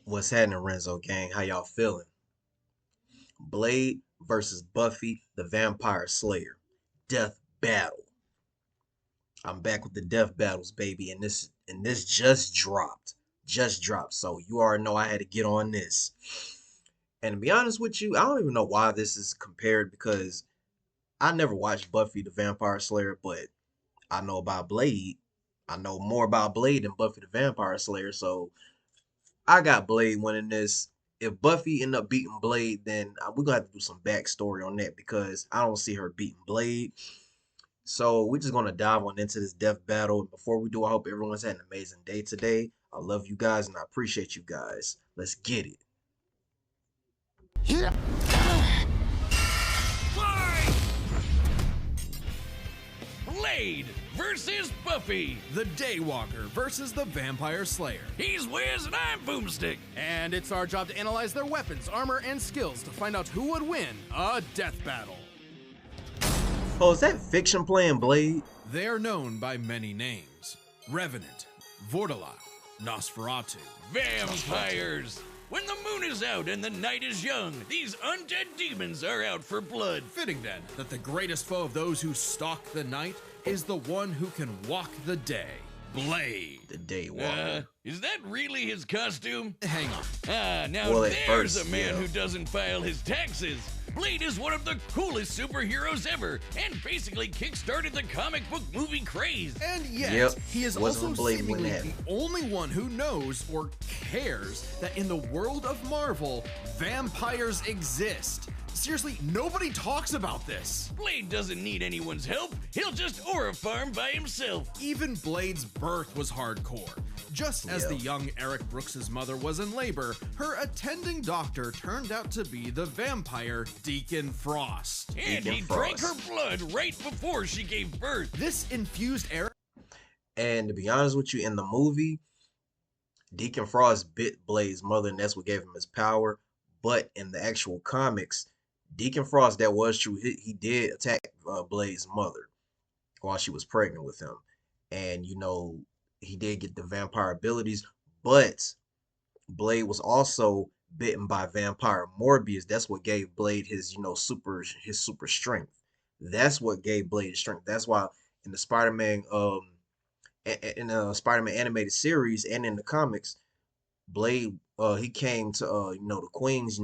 What's happening, Renzo gang? How y'all feeling? Blade versus Buffy the Vampire Slayer. Death battle. I'm back with the death battles, baby, and this just dropped. Just dropped. So you already know I had to get on this. And to be honest with you, I don't even know why this is compared because I never watched Buffy the Vampire Slayer, but I know about Blade. I know more about Blade than Buffy the Vampire Slayer, so I got Blade winning this. If Buffy end up beating Blade, then we're gonna have to do some backstory on that because I don't see her beating Blade. So we're just gonna dive on into this death battle. And before we do, I hope everyone's had an amazing day today. I love you guys and I appreciate you guys. Let's get it. Yeah. Fight! Blade versus Buffy. The Daywalker versus the Vampire Slayer. He's Wiz and I'm Boomstick. And it's our job to analyze their weapons, armor, and skills to find out who would win a death battle. Oh, is that Fiction playing Blade? They are known by many names. Revenant, Vortalok, Nosferatu. Vampires. When the moon is out and the night is young, these undead demons are out for blood. Fitting then that the greatest foe of those who stalk the night is the one who can walk the day. Blade. The Daywalker. Is that really his costume? Hang on. Now Well, at there's first, a man yeah. who doesn't file his taxes. Blade is one of the coolest superheroes ever, and basically kickstarted the comic book movie craze. And yet, Yep. he is Wasn't also Blade when seemingly that the happened. only one who knows or cares that in the world of Marvel, vampires exist. Seriously, nobody talks about this. Blade doesn't need anyone's help. He'll just aura farm by himself. Even Blade's birth was hardcore. Just as Yeah. the young Eric Brooks's mother was in labor, her attending doctor turned out to be the vampire Deacon Frost. And Deacon he drank her Frost. blood right before she gave birth. This infused Eric And to be honest with you, in the movie, Deacon Frost bit Blade's mother, and that's what gave him his power. But in the actual comics, Deacon Frost, that was true. He did attack Blade's mother while she was pregnant with him. And, he did get the vampire abilities. But Blade was also bitten by vampire Morbius. That's what gave Blade his, super strength. That's what gave Blade his strength. That's why in the Spider-Man Spider-Man animated series and in the comics, Blade he came to the Queens,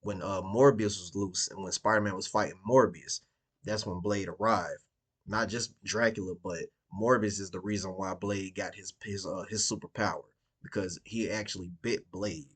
when Morbius was loose and when Spider-Man was fighting Morbius. That's when Blade arrived. Not just Dracula, but Morbius is the reason why Blade got his superpower because he actually bit Blade.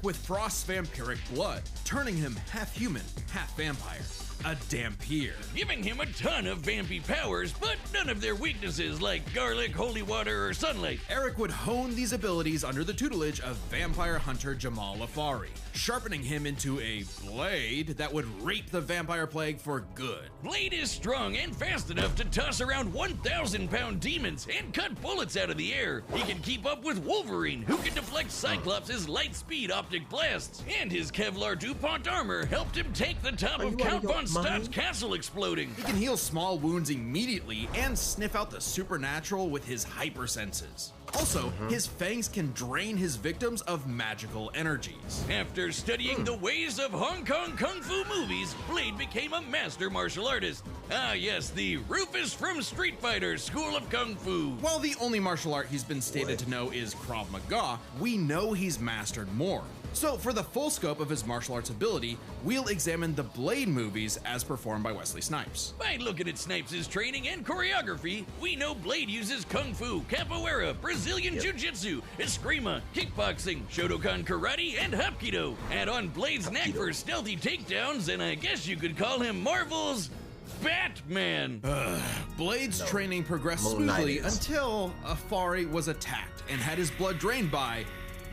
with Frost's vampiric blood, turning him half human, half vampire. A Dampier. Giving him a ton of vampy powers, but none of their weaknesses like garlic, holy water, or sunlight. Eric would hone these abilities under the tutelage of vampire hunter Jamal Afari, sharpening him into a blade that would reap the vampire plague for good. Blade is strong and fast enough to toss around 1,000-pound demons and cut bullets out of the air. He can keep up with Wolverine, who can deflect Cyclops' light-speed optic blasts. And his Kevlar DuPont armor helped him take the top of Count Von Stadt's castle exploding. He can heal small wounds immediately and sniff out the supernatural with his hypersenses. Also, his fangs can drain his victims of magical energies. After studying the ways of Hong Kong Kung Fu movies, Blade became a master martial artist. Ah yes, the Rufus from Street Fighter School of Kung Fu. While the only martial art he's been stated to know is Krav Maga, we know he's mastered more. So for the full scope of his martial arts ability, we'll examine the Blade movies as performed by Wesley Snipes. By looking at Snipes' training and choreography, we know Blade uses Kung Fu, Capoeira, Brazilian Jiu-Jitsu, Eskrima, kickboxing, Shotokan karate, and Hapkido. Add on Blade's knack for stealthy takedowns, and I guess you could call him Marvel's Batman. Blade's training progressed Moon Knight smoothly is. until Afari was attacked and had his blood drained by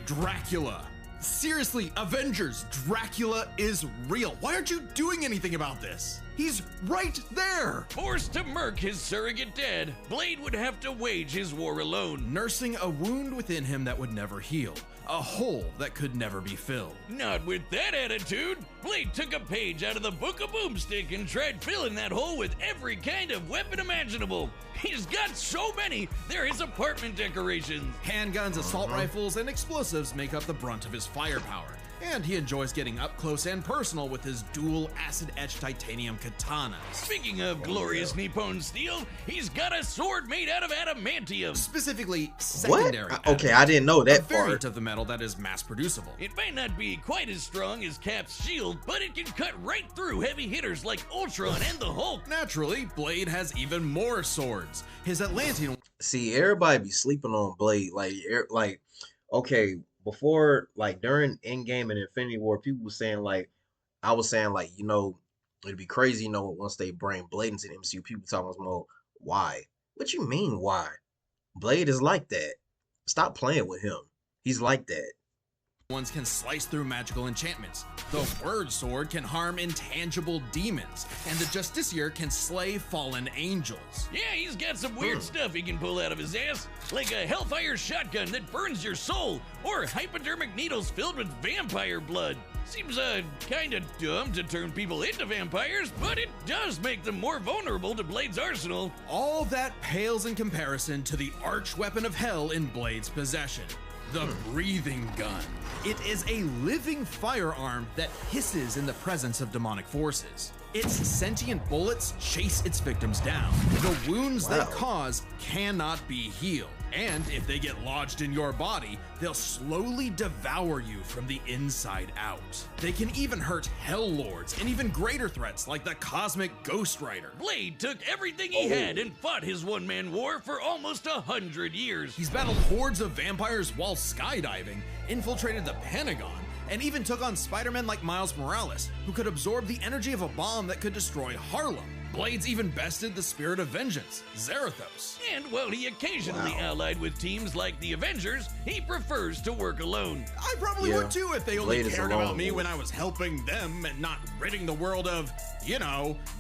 Dracula. Seriously, Avengers, Dracula is real. Why aren't you doing anything about this? He's right there! Forced to murk his surrogate dad, Blade would have to wage his war alone. Nursing a wound within him that would never heal. A hole that could never be filled. Not with that attitude. Blade took a page out of the Book of Boomstick and tried filling that hole with every kind of weapon imaginable. He's got so many, they're his apartment decorations. Handguns, assault rifles, and explosives make up the brunt of his firepower, and he enjoys getting up close and personal with his dual acid-etched titanium katanas. Speaking of glorious Nippon steel, he's got a sword made out of adamantium. Specifically, What? secondary. Okay, I didn't know a that variant part. of the metal that is mass-producible. It might not be quite as strong as Cap's shield, but it can cut right through heavy hitters like Ultron and the Hulk. Naturally, Blade has even more swords. His Atlantean See, everybody be sleeping on Blade. Okay, before, like, during Endgame and Infinity War, people were saying, like, I was saying, like, it'd be crazy, once they bring Blade into the MCU, people talking about, why? What you mean, why? Blade is like that. Stop playing with him. He's like that. ones can slice through magical enchantments. The Word Sword can harm intangible demons, and the Justiciar can slay fallen angels. Yeah, he's got some weird stuff he can pull out of his ass, like a Hellfire shotgun that burns your soul, or hypodermic needles filled with vampire blood. Seems kinda dumb to turn people into vampires, but it does make them more vulnerable to Blade's arsenal. All that pales in comparison to the arch weapon of hell in Blade's possession, the breathing gun. It is a living firearm that hisses in the presence of demonic forces. Its sentient bullets chase its victims down. The wounds they cause cannot be healed. And if they get lodged in your body, they'll slowly devour you from the inside out. They can even hurt Hell Lords and even greater threats like the Cosmic Ghost Rider. Blade took everything he had and fought his one-man war for almost 100 years. He's battled hordes of vampires while skydiving, infiltrated the Pentagon, and even took on Spider-Men like Miles Morales, who could absorb the energy of a bomb that could destroy Harlem. Blade's even bested the Spirit of Vengeance, Zarathos. And while he occasionally allied with teams like the Avengers, he prefers to work alone. I probably would too if they only Blade is cared a about lone me wolf. when I was helping them and not ridding the world of,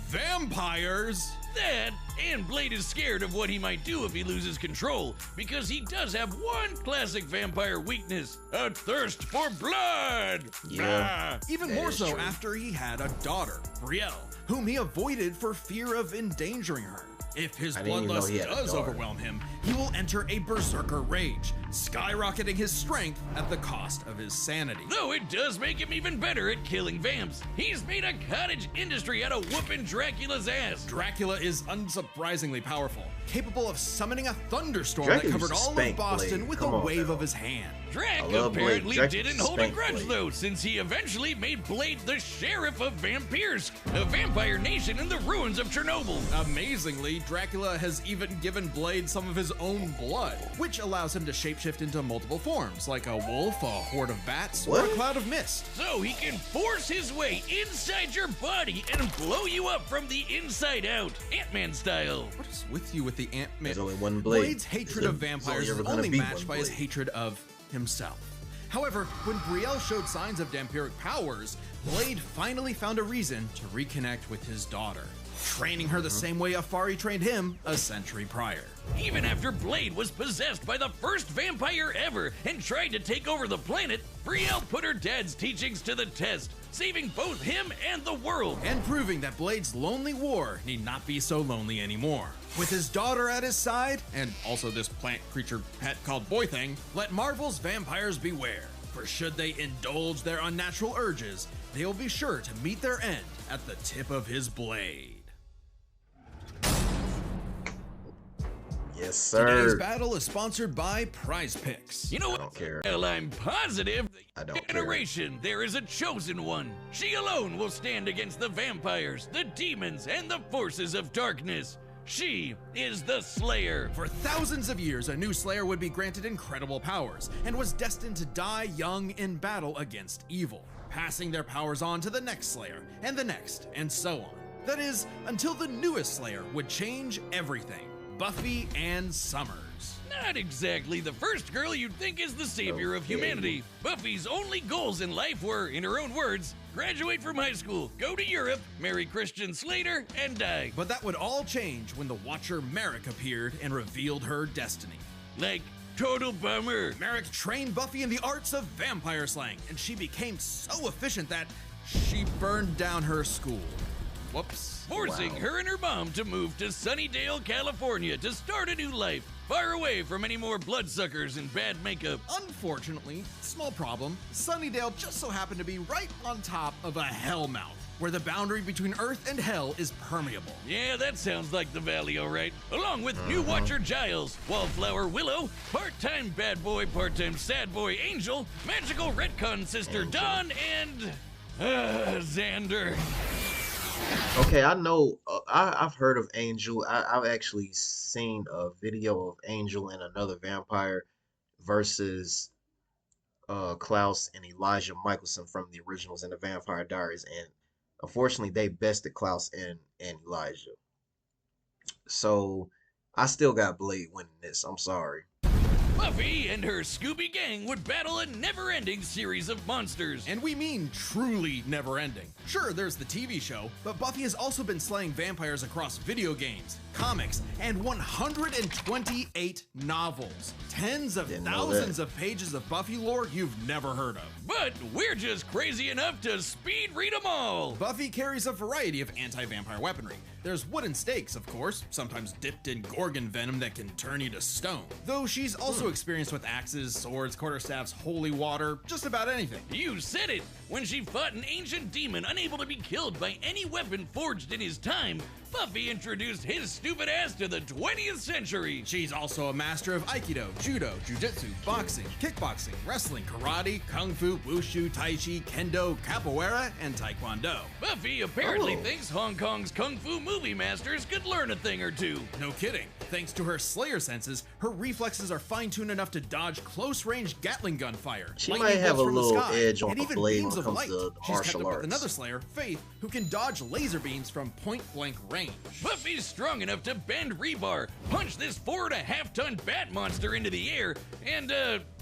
vampires. That, and Blade is scared of what he might do if he loses control, because he does have one classic vampire weakness, a thirst for blood. Yeah. Even That more is so true. after he had a daughter, Brielle, whom he avoided for fear of endangering her. If his I didn't even know bloodlust he had a does daughter. overwhelm him, he will enter a berserker rage, skyrocketing his strength at the cost of his sanity. Though it does make him even better at killing vamps. He's made a cottage industry out of whooping Dracula's ass. Dracula is unsurprisingly powerful, capable of summoning a thunderstorm Dracula that covered used to all of spank Boston Blade. with Come a on wave now. of his hand. Drac love Blade. apparently Drac didn't used to hold a spank grudge Blade. though, since he eventually made Blade the sheriff of Vampires, a vampire nation in the ruins of Chernobyl. Amazingly, Dracula has even given Blade some of his own blood, which allows him to shapeshift into multiple forms, like a wolf, a horde of bats, or a What? cloud of mist. So he can force his way inside your body and blow you up from the inside out, Ant-Man style. What is with you with the Ant-Man? There's only one Blade. Blade's hatred There's of only vampires is ever gonna only be matched one by his Blade. hatred of himself. However, when Brielle showed signs of vampiric powers, Blade finally found a reason to reconnect with his daughter, training her the same way Afari trained him a century prior. Even after Blade was possessed by the first vampire ever and tried to take over the planet, Brielle put her dad's teachings to the test, saving both him and the world. And proving that Blade's lonely war need not be so lonely anymore. With his daughter at his side, and also this plant creature pet called Boy Thing, let Marvel's vampires beware. For should they indulge their unnatural urges, they will be sure to meet their end at the tip of his blade. Yes, Today's sir. battle is sponsored by Prize Picks. You know I what? don't care. Well, I'm positive I don't care. generation there is a chosen one. She alone will stand against the vampires, the demons, and the forces of darkness. She is the Slayer. For thousands of years, a new Slayer would be granted incredible powers and was destined to die young in battle against evil, passing their powers on to the next Slayer and the next, and so on. That is, until the newest Slayer would change everything. Buffy Ann Summers. Not exactly the first girl you'd think is the savior of humanity. Buffy's only goals in life were, in her own words, graduate from high school, go to Europe, marry Christian Slater, and die. But that would all change when the Watcher Merrick appeared and revealed her destiny. Like, total bummer. Merrick trained Buffy in the arts of vampire slaying, and she became so efficient that she burned down her school. Whoops. forcing her and her mom to move to Sunnydale, California to start a new life, far away from any more bloodsuckers and bad makeup. Unfortunately, small problem, Sunnydale just so happened to be right on top of a hellmouth, where the boundary between Earth and Hell is permeable. Yeah, that sounds like the valley, all right. Along with new Watcher Giles, Wallflower Willow, part-time bad boy, part-time sad boy Angel, magical retcon sister Dawn, and Xander. Okay, I know. I've heard of Angel. I've actually seen a video of Angel and another vampire versus Klaus and Elijah Michelson from the originals and the Vampire Diaries, and unfortunately, they bested Klaus and Elijah. So I still got Blade winning this. I'm sorry. Buffy and her Scooby Gang would battle a never-ending series of monsters. And we mean truly never-ending. Sure, there's the TV show, but Buffy has also been slaying vampires across video games, comics, and 128 novels. Tens of thousands of pages of Buffy lore you've never heard of. But we're just crazy enough to speed read them all. Buffy carries a variety of anti-vampire weaponry. There's wooden stakes, of course, sometimes dipped in gorgon venom that can turn you to stone. Though she's also experienced with axes, swords, quarterstaffs, holy water, just about anything. You said it! When she fought an ancient demon unable to be killed by any weapon forged in his time, Buffy introduced his stupid ass to the 20th century. She's also a master of Aikido, Judo, Jiu-Jitsu, boxing, kickboxing, wrestling, karate, kung fu, wushu, tai chi, kendo, capoeira, and taekwondo. Buffy apparently thinks Hong Kong's kung fu movie masters could learn a thing or two. No kidding. Thanks to her Slayer senses, her reflexes are fine-tuned enough to dodge close-range Gatling gun fire. She might have a little edge on the blade when it comes to She's kept martial up with arts. another Slayer, Faith, who can dodge laser beams from point-blank range. Buffy's strong enough to bend rebar, punch this 4.5-ton bat monster into the air, and,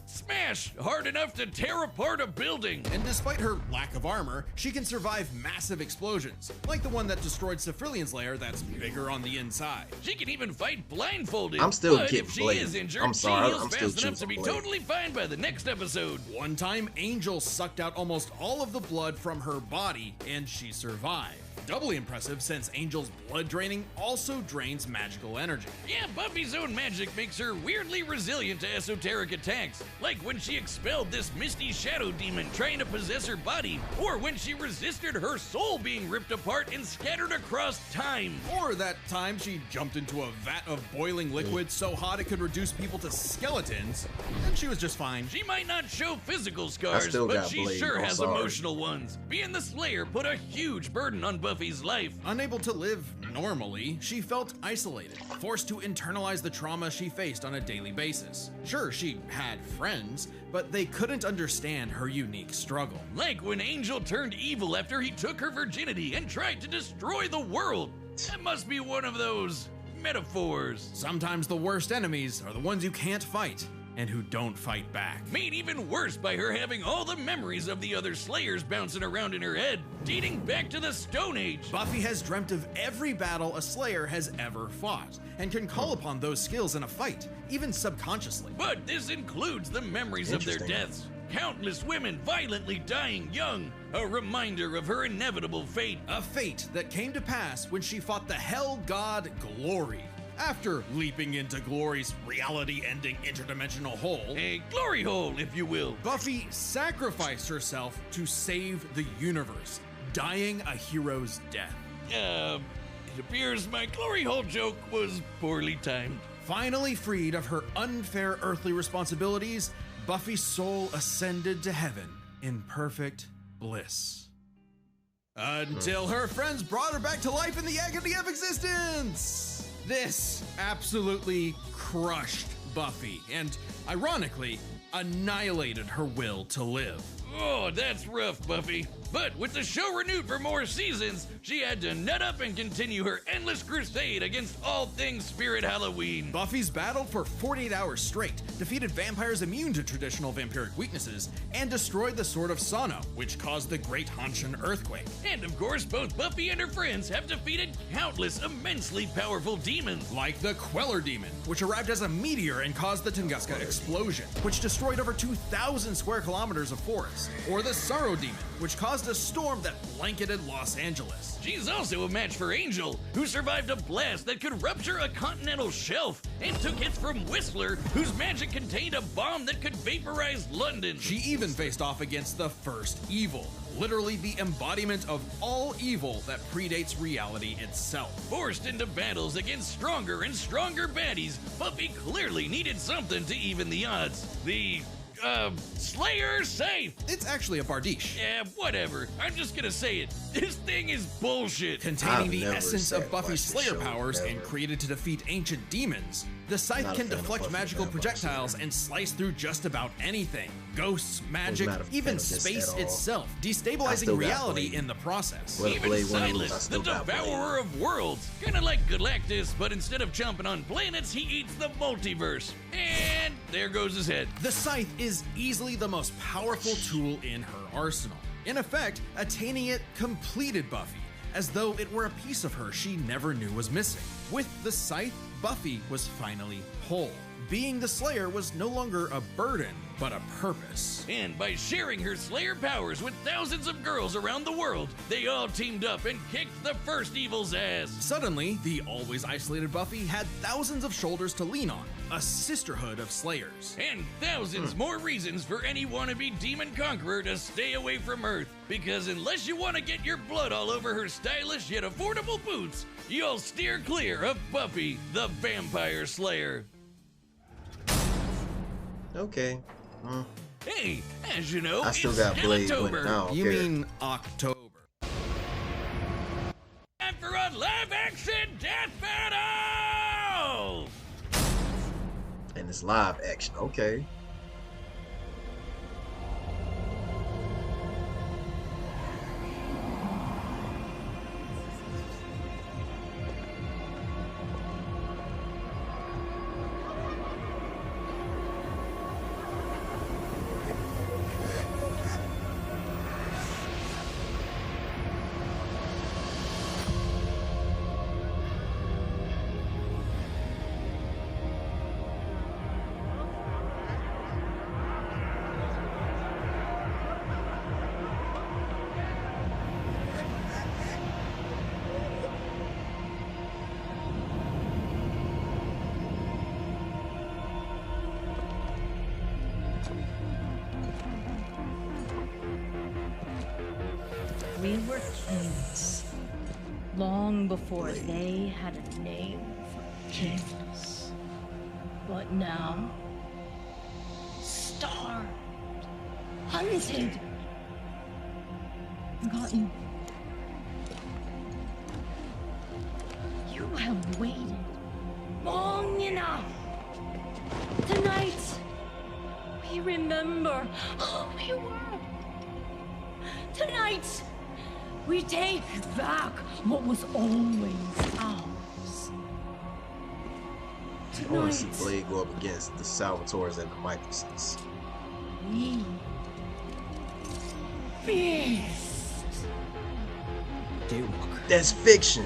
smash hard enough to tear apart a building. And despite her lack of armor, she can survive massive explosions, like the one that destroyed Cephalian's lair that's bigger on the inside. She can even fight blindfolded. I'm still but getting if she Blade. is injured, I'm sorry, she heals I'm still fast enough to be choosing Blade. totally fine by the next episode. One time, Angel sucked out almost all of the blood from her body, and she survived. Doubly impressive since Angel's blood draining also drains magical energy. Yeah, Buffy's own magic makes her weirdly resilient to esoteric attacks, like when she expelled this misty shadow demon trying to possess her body, or when she resisted her soul being ripped apart and scattered across time. Or that time she jumped into a vat of boiling liquid so hot it could reduce people to skeletons, and she was just fine. She might not show physical scars, still but got she Blade, sure I'm has sorry. emotional ones. Being the Slayer put a huge burden on Buffy's life. Unable to live normally, she felt isolated, forced to internalize the trauma she faced on a daily basis. Sure, she had friends, but they couldn't understand her unique struggle. Like when Angel turned evil after he took her virginity and tried to destroy the world. That must be one of those metaphors. Sometimes the worst enemies are the ones you can't fight and who don't fight back. Made even worse by her having all the memories of the other Slayers bouncing around in her head, dating back to the Stone Age. Buffy has dreamt of every battle a Slayer has ever fought, and can call upon those skills in a fight, even subconsciously. But this includes the memories of their Interesting. deaths. Countless women violently dying young, a reminder of her inevitable fate. A fate that came to pass when she fought the Hell God Glory. After leaping into Glory's reality-ending interdimensional hole, A glory hole, if you will. Buffy sacrificed herself to save the universe, dying a hero's death. It appears my glory hole joke was poorly timed. Finally freed of her unfair earthly responsibilities, Buffy's soul ascended to heaven in perfect bliss. Until her friends brought her back to life in the agony of existence! This absolutely crushed Buffy, and ironically, annihilated her will to live. Oh, that's rough, Buffy. But with the show renewed for more seasons, she had to nut up and continue her endless crusade against all things Spirit Halloween. Buffy's battled for 48 hours straight, defeated vampires immune to traditional vampiric weaknesses, and destroyed the Sword of Sano, which caused the Great Hanshin earthquake. And of course, both Buffy and her friends have defeated countless immensely powerful demons. Like the Queller Demon, which arrived as a meteor and caused the Tunguska explosion, which destroyed over 2,000 square kilometers of forest. Tempest, or the Sorrow Demon, which caused a storm that blanketed Los Angeles. She's also a match for Angel, who survived a blast that could rupture a continental shelf, and took hits from Whistler, whose magic contained a bomb that could vaporize London. She even faced off against the First Evil, literally the embodiment of all evil that predates reality itself. Forced into battles against stronger and stronger baddies, Buffy clearly needed something to even the odds. The Slayer safe! It's actually a Bardiche. Yeah, whatever. I'm just gonna say it. This thing is bullshit. Containing the I've never essence of sat Buffy's watched the Slayer show, powers and never. created to defeat ancient demons, the scythe Not a can fan of deflect Buffy the magical Vampire projectiles Slayer. and slice through just about anything. Ghosts, magic, not a fan even of this space at all. itself, I destabilizing still got reality Blade. in the process. Well, Even Blade won, I Silas, the still got Blade. devourer of worlds. Kinda like Galactus, but instead of chomping on planets, he eats the multiverse. And there goes his head. The scythe is easily the most powerful tool in her arsenal. In effect, attaining it completed Buffy, as though it were a piece of her she never knew was missing. With the scythe, Buffy was finally whole. Being the Slayer was no longer a burden, but a purpose. And by sharing her Slayer powers with thousands of girls around the world, they all teamed up and kicked the First Evil's ass. Suddenly, the always isolated Buffy had thousands of shoulders to lean on, a sisterhood of Slayers. And thousands more reasons for any wannabe demon conqueror to stay away from Earth. Because unless you want to get your blood all over her stylish yet affordable boots, you'll steer clear of Buffy the Vampire Slayer. Okay. Hey, as you know, I still it's got Blade October. winning. I don't You care. mean October? Time for a live-action death battle! And it's live action. Okay. We were kings, long before they had a name for kings. But now, starved, hunted, forgotten. You have waited long enough. Tonight, we remember who we were. Tonight, we take back what was always ours. I want to see Tonight, Blade go up against the Salvatores and the Michaelsons. we feast. Daywalker. That's fiction.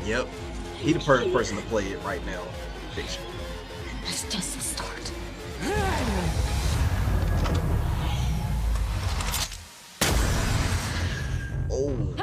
Yep. He the perfect person to play it right now. Fiction. That's just the start. Oh.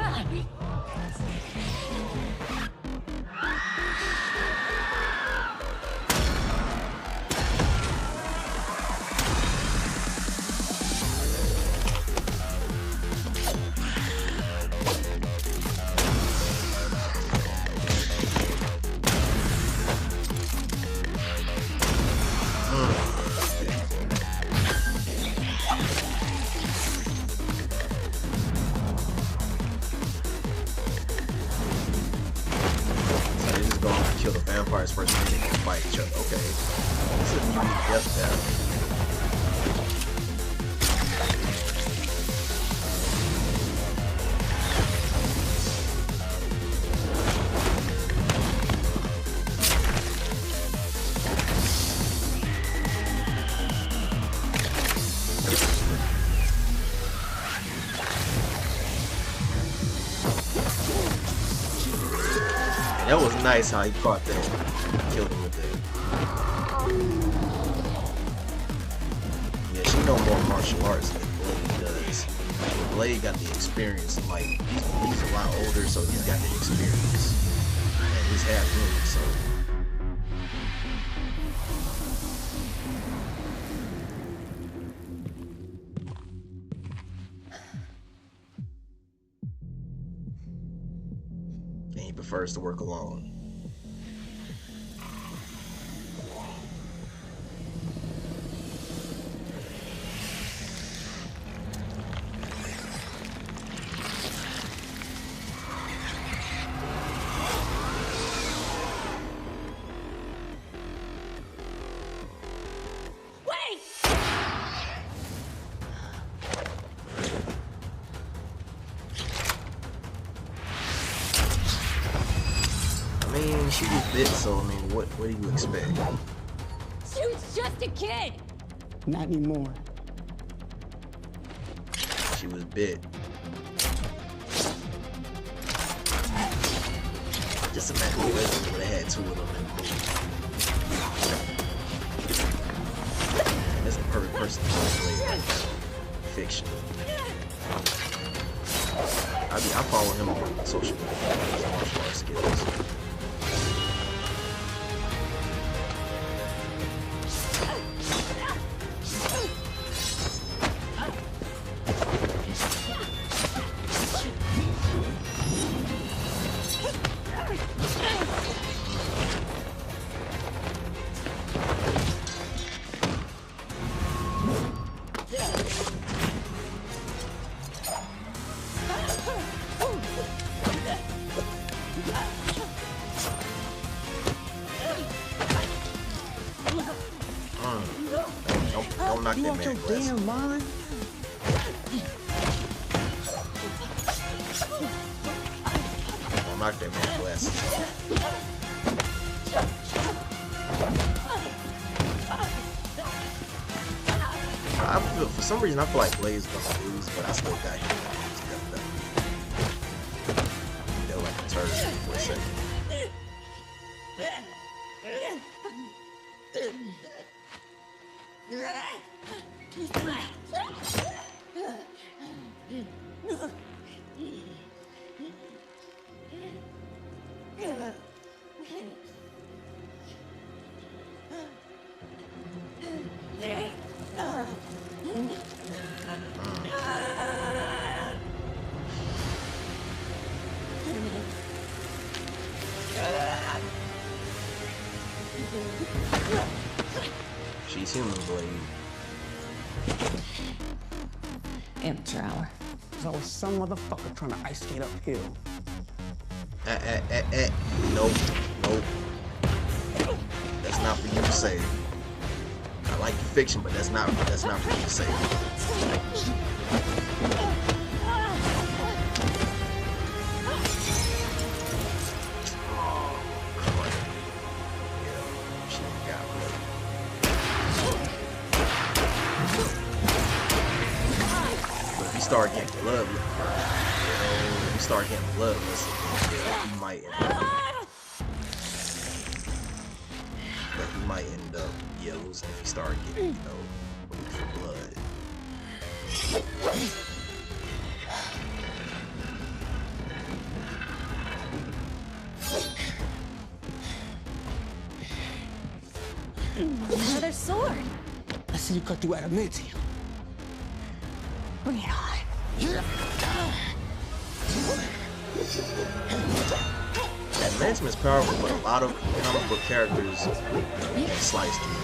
So they're just going to kill the vampires first and then they can fight each other. Okay. This is a unique death battle. And that was nice how he caught that. Killed him with that. Yeah, she know more martial arts than Blade does. Blade got the experience. Like he's a lot older, so he's got the experience. And he's half human, so. And he prefers to work alone. I mean, she was bit, so I mean, what do you expect? She was just a kid. Not anymore. She was bit. Just imagine the Resident would have had two of them in the movie. And that's the perfect person to play like fiction. I follow him on social media for his martial arts skills. Don't knock that man glasses. Damn mind. Don't knock that man glasses. For some reason, I feel like Blade's gonna lose, but I still got him. They're like a turtle for a second. She's human, Blade. Amateur hour. There's always some motherfucker trying to ice skate uphill. Nope. That's not for you to say. I like the fiction, but that's not for you to say. Oh, crap. Yeah, she got blood. But if you start getting blood, if you start getting blood, you might end up. But you might end up losing if you start getting, weak for blood. Another sword. I see you cut through adamantium. Bring it on. Adamantium is powerful, but a lot of comic book characters slice through.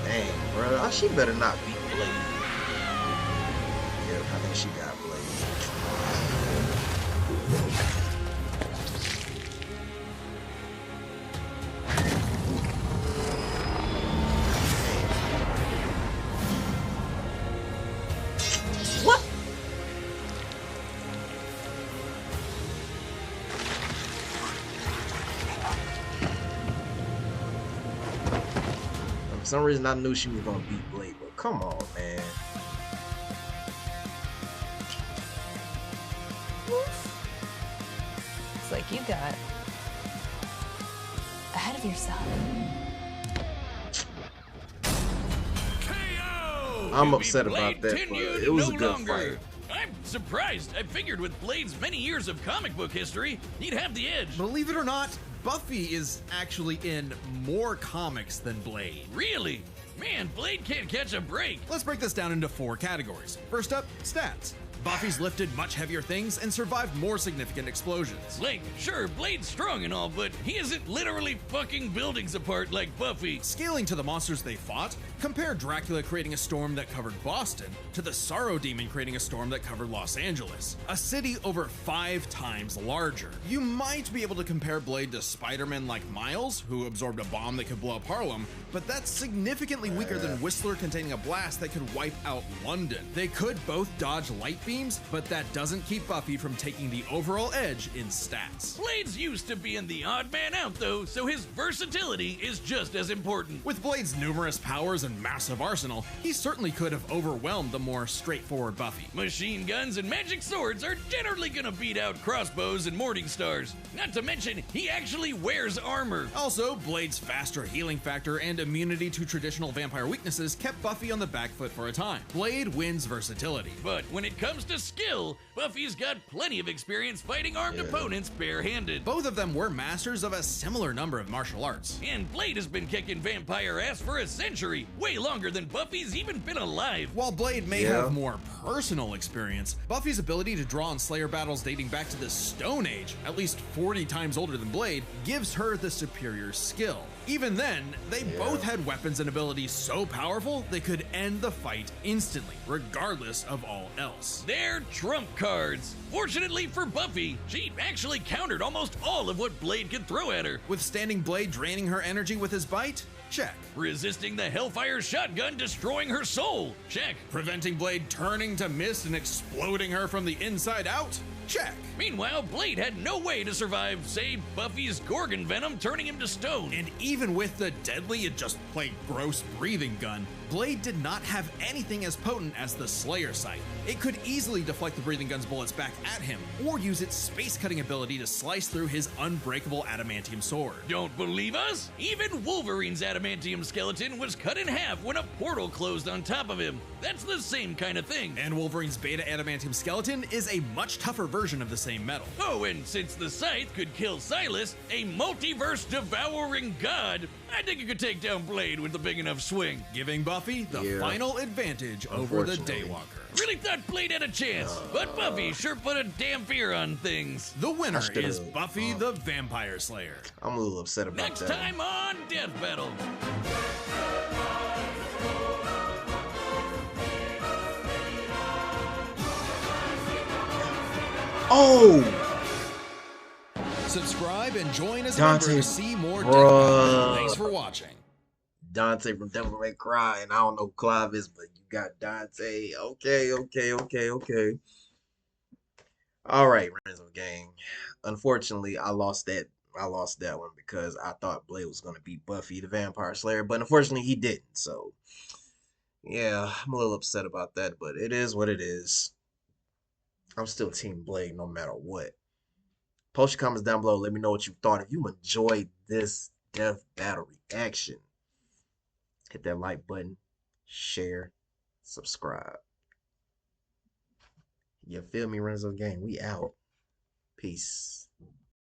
Dang, bro. She better not beat Blade. Yeah, I think she got Blade. some reason I knew she was gonna beat Blade, but come on, man. Looks like you got ahead of yourself. KO! I'm To upset be about that, but continued it was no a good longer. fight. I'm surprised. I figured with Blade's many years of comic book history, he'd have the edge. Believe it or not, Buffy is actually in more comics than Blade. Really? Man, Blade can't catch a break. Let's break this down into 4 categories. First up, stats. Buffy's lifted much heavier things and survived more significant explosions. Like, sure, Blade's strong and all, but he isn't literally fucking buildings apart like Buffy. Scaling to the monsters they fought, compare Dracula creating a storm that covered Boston to the Sorrow Demon creating a storm that covered Los Angeles, a city over 5 times larger. You might be able to compare Blade to Spider-Man like Miles, who absorbed a bomb that could blow up Harlem, but that's significantly weaker than Whistler containing a blast that could wipe out London. They could both dodge light beams, but that doesn't keep Buffy from taking the overall edge in stats. Blade's used to being the odd man out, though, so his versatility is just as important. With Blade's numerous powers and massive arsenal, he certainly could have overwhelmed the more straightforward Buffy. Machine guns and magic swords are generally gonna beat out crossbows and morning stars. Not to mention, he actually wears armor. Also, Blade's faster healing factor and immunity to traditional vampire weaknesses kept Buffy on the back foot for a time. Blade wins versatility. But when it comes to skill, Buffy's got plenty of experience fighting armed opponents barehanded. Both of them were masters of a similar number of martial arts. And Blade has been kicking vampire ass for a century, way longer than Buffy's even been alive. While Blade may have more personal experience, Buffy's ability to draw on Slayer battles dating back to the Stone Age, at least 40 times older than Blade, gives her the superior skill. Even then, they both had weapons and abilities so powerful they could end the fight instantly, regardless of all else. They're trump cards. Fortunately for Buffy, she actually countered almost all of what Blade could throw at her. Withstanding Blade draining her energy with his bite? Check. Resisting the Hellfire shotgun destroying her soul? Check. Preventing Blade turning to mist and exploding her from the inside out? Check. Meanwhile, Blade had no way to survive, say, Buffy's Gorgon venom turning him to stone. And even with the deadly, it just plain gross breathing gun, Blade did not have anything as potent as the Slayer sight. It could easily deflect the breathing gun's bullets back at him, or use its space-cutting ability to slice through his unbreakable adamantium sword. Don't believe us? Even Wolverine's adamantium skeleton was cut in half when a portal closed on top of him. That's the same kind of thing. And Wolverine's beta adamantium skeleton is a much tougher version of the same metal. Oh, and since the Scythe could kill Silas, a multiverse-devouring god, I think it could take down Blade with a big enough swing. Giving Buffy the final advantage over the Daywalker. Really thought Blade had a chance, but Buffy sure put a damn fear on things. The winner is Buffy the Vampire Slayer. I'm a little upset about Next that. time on Death Battle. Oh! Subscribe and join us Dante, to see more Death Battle. Thanks for watching. Dante from Devil May Cry, and I don't know who Clive is, but you got Dante. Okay. All right, Renzo gang. Unfortunately, I lost that one because I thought Blade was gonna beat Buffy the Vampire Slayer, but unfortunately he didn't. So yeah, I'm a little upset about that, but it is what it is. I'm still Team Blade no matter what. Post your comments down below. Let me know what you thought. If you enjoyed this death battle reaction, hit that like button, share, subscribe. You feel me, Renzo gang? We out. Peace.